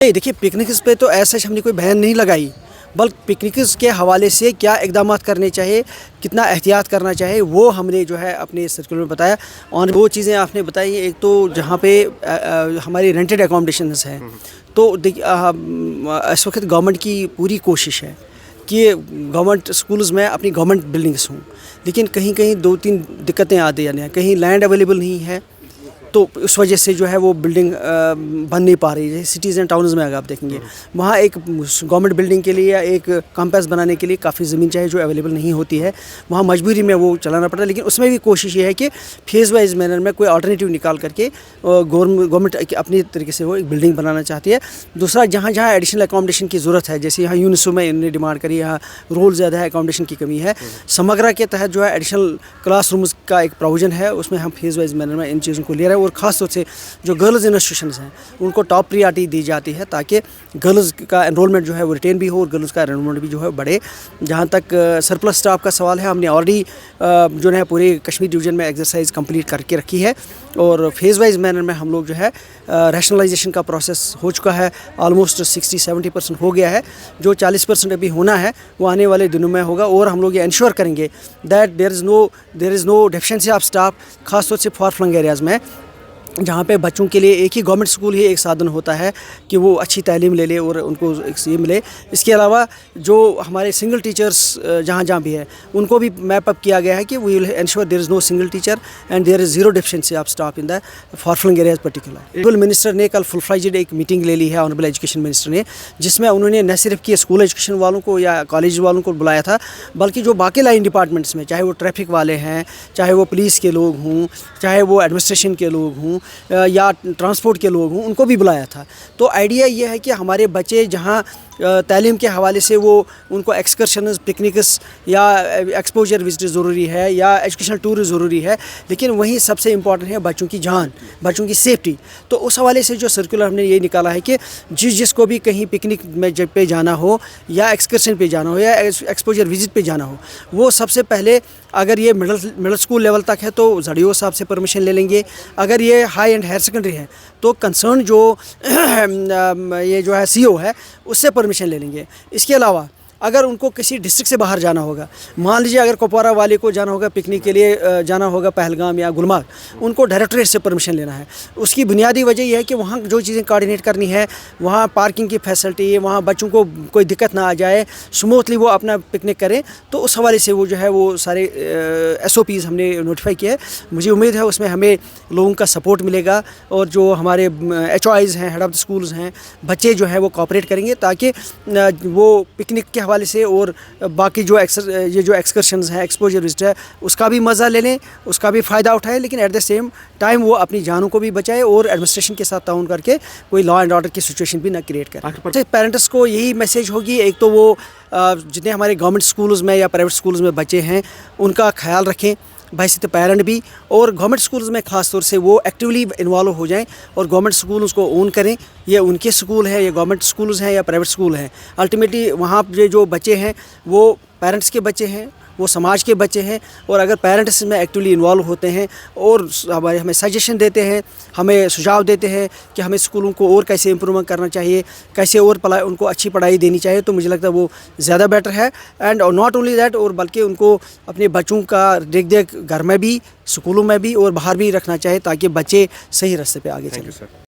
नहीं, देखिए पिकनिक्स पे तो ऐसा हमने कोई बैन नहीं लगाई, बल्कि पिकनिक्स के हवाले से क्या इकदाम करने चाहिए, कितना एहतियात करना चाहिए, वो हमने जो है अपने सर्कुलर में बताया। और वो चीज़ें आपने बताई, एक तो जहाँ पे हमारी रेंटेड एकोमोडेशंस हैं, तो इस वक्त गवर्नमेंट की पूरी कोशिश है कि गवर्नमेंट स्कूल्स में अपनी गवर्नमेंट बिल्डिंग्स हों, लेकिन कहीं कहीं 2-3 दिक्कतें आती हैं। कहीं लैंड अवेलेबल नहीं है, तो उस वजह से जो है वो बिल्डिंग बन नहीं पा रही है। सिटीज़ एंड टाउन्स में अगर आप देखेंगे, वहाँ एक गवर्नमेंट बिल्डिंग के लिए या एक कैंपस बनाने के लिए काफ़ी ज़मीन चाहिए जो अवेलेबल नहीं होती है, वहाँ मजबूरी में वो चलाना पड़ता है। लेकिन उसमें भी कोशिश ये है कि फेज़ वाइज मैनर में कोई अल्टरनेटिव निकाल करके गवर्नमेंट अपनी तरीके से वो एक बिल्डिंग बनाना चाहती है। दूसरा, जहाँ जहाँ एडिशनल अकोमोडेशन की ज़रूरत है, जैसे यहाँ यूनिसो में इन्होंने डिमांड करी, यहाँ रोल ज़्यादा है, अकोमोडेशन की कमी है, समग्रा के तहत जो है एडिशनल क्लास रूम्स का एक प्रोविज़न है, उसमें हम फेज़ वाइज मैनर में इन चीज़ों को ले रहे हैं। और ख़ास तौर से जो गर्ल्स इंस्टीट्यूशंस हैं उनको टॉप प्रियॉरिटी दी जाती है, ताकि गर्ल्स का एनरोलमेंट जो है वो रिटेन भी हो और गर्ल्स का एनरोलमेंट भी जो है बढ़े। जहाँ तक सरप्लस स्टाफ का सवाल है, हमने ऑलरेडी जो है पूरे कश्मीर डिवीज़न में एक्सरसाइज कंप्लीट करके रखी है, और फेज़ वाइज मैनर में हम लोग जो है रैशनलाइजेशन का प्रोसेस हो चुका है। ऑलमोस्ट 60-70% हो गया है। जो 40% अभी होना है वो आने वाले दिनों में होगा, और हम लोग ये इंश्योर करेंगे that there is no deficiency of staff, खास तौर से फार फ्लंग एरियाज़ में, जहाँ पे बच्चों के लिए एक ही गवर्नमेंट स्कूल ही एक साधन होता है कि वो अच्छी तालीम ले ले और उनको ये मिले। इसके अलावा जो हमारे सिंगल टीचर्स जहाँ जहाँ भी है, उनको भी मैप अप किया गया है कि we will ensure there is no single teacher and there is zero deficiency of staff in the far flung areas particular. Honourable minister ने कल फुल फ्लेज्ड एक मीटिंग ले ली है, ऑनरेबल एजुकेशन मिनिस्टर ने, जिसमें उन्होंने न सिर्फ कि स्कूल एजुकेशन वालों को या कॉलेज वालों को बुलाया था, बल्कि जो बाकी लाइन डिपार्टमेंट्स में, चाहे वो ट्रैफिक वाले हैं, चाहे वो पुलिस के लोग हों, चाहे वो एडमिनिस्ट्रेशन के लोग हों या ट्रांसपोर्ट के लोग हों, उनको भी बुलाया था। तो आइडिया ये है कि हमारे बच्चे जहाँ तालीम के हवाले से वो उनको एक्सकर्शनस, पिकनिक्स या एक्सपोजर विजिट ज़रूरी है या एजुकेशनल टूर ज़रूरी है, लेकिन वहीं सबसे इम्पॉर्टेंट है बच्चों की जान, बच्चों की सेफ्टी। तो उस हवाले से जो सर्कुलर हमने ये निकाला है कि जिसको भी कहीं पिकनिक में जब पे जाना हो या एक्सकर्शन पे जाना हो या एक्सपोजर विजिट पे जाना हो, वो सबसे पहले अगर ये मिडिल स्कूल लेवल तक है तो ZDO साहब से परमिशन ले लेंगे। अगर ये हाई एंड हायर सेकेंडरी है तो कंसर्न जो ये जो है CO है उससे परमिशन ले लेंगे। इसके अलावा अगर उनको किसी डिस्ट्रिक्ट से बाहर जाना होगा, मान लीजिए अगर कुपवारा वाले को जाना होगा पिकनिक के लिए, जाना होगा पहलगाम या गुलमर्ग, उनको डायरेक्टरेट से परमिशन लेना है। उसकी बुनियादी वजह यह है कि वहाँ जो चीज़ें कोऑर्डिनेट करनी है, वहाँ पार्किंग की फैसिलिटी, वहाँ बच्चों को कोई दिक्कत ना आ जाए, स्मूथली वो अपना पिकनिक करें। तो उस हवाले से वो जो है वो सारे SOPs हमने नोटिफाई किया है। मुझे उम्मीद है उसमें हमें लोगों का सपोर्ट मिलेगा, और जो हमारे HOIs हैं, हेड ऑफ़ द स्कूल्स हैं, बच्चे जो है वो कोऑपरेट करेंगे, ताकि वो पिकनिक के हवाले से और बाकी जो ये जो एक्सकर्शंस हैं, एक्सपोजर विजिट है, उसका भी मज़ा ले लें, उसका भी फ़ायदा उठाएं, लेकिन एट द सेम टाइम वो अपनी जानों को भी बचाए और एडमिनिस्ट्रेशन के साथ ताउन करके कोई लॉ एंड ऑर्डर की सिचुएशन भी ना क्रिएट करें। पेरेंट्स को यही मैसेज होगी, एक तो वो जितने हमारे गवर्नमेंट स्कूल्स में या प्राइवेट स्कूल्स में बच्चे हैं उनका ख्याल रखें, बहैसियत पेरेंट भी, और गवर्नमेंट स्कूल्स में ख़ास तौर से वो एक्टिवली इन्वॉल्व हो जाएं और गवर्नमेंट स्कूल उसको ओन करें। ये उनके स्कूल हैं, ये गवर्नमेंट स्कूल्स हैं या प्राइवेट स्कूल हैं, अल्टीमेटली वहाँ पे जो बच्चे हैं वो पेरेंट्स के बच्चे हैं, वो समाज के बच्चे हैं। और अगर पेरेंट्स में एक्टिवली इन्वॉल्व होते हैं और हमें सजेशन देते हैं, हमें सुझाव देते हैं कि हमें स्कूलों को और कैसे इम्प्रूवमेंट करना चाहिए, कैसे और उनको अच्छी पढ़ाई देनी चाहिए, तो मुझे लगता है वो ज़्यादा बेटर है। एंड नॉट ओनली दैट, और बल्कि उनको अपने बच्चों का देख घर में भी, स्कूलों में भी और बाहर भी रखना चाहिए, ताकि बच्चे सही रास्ते पे आगे चलें।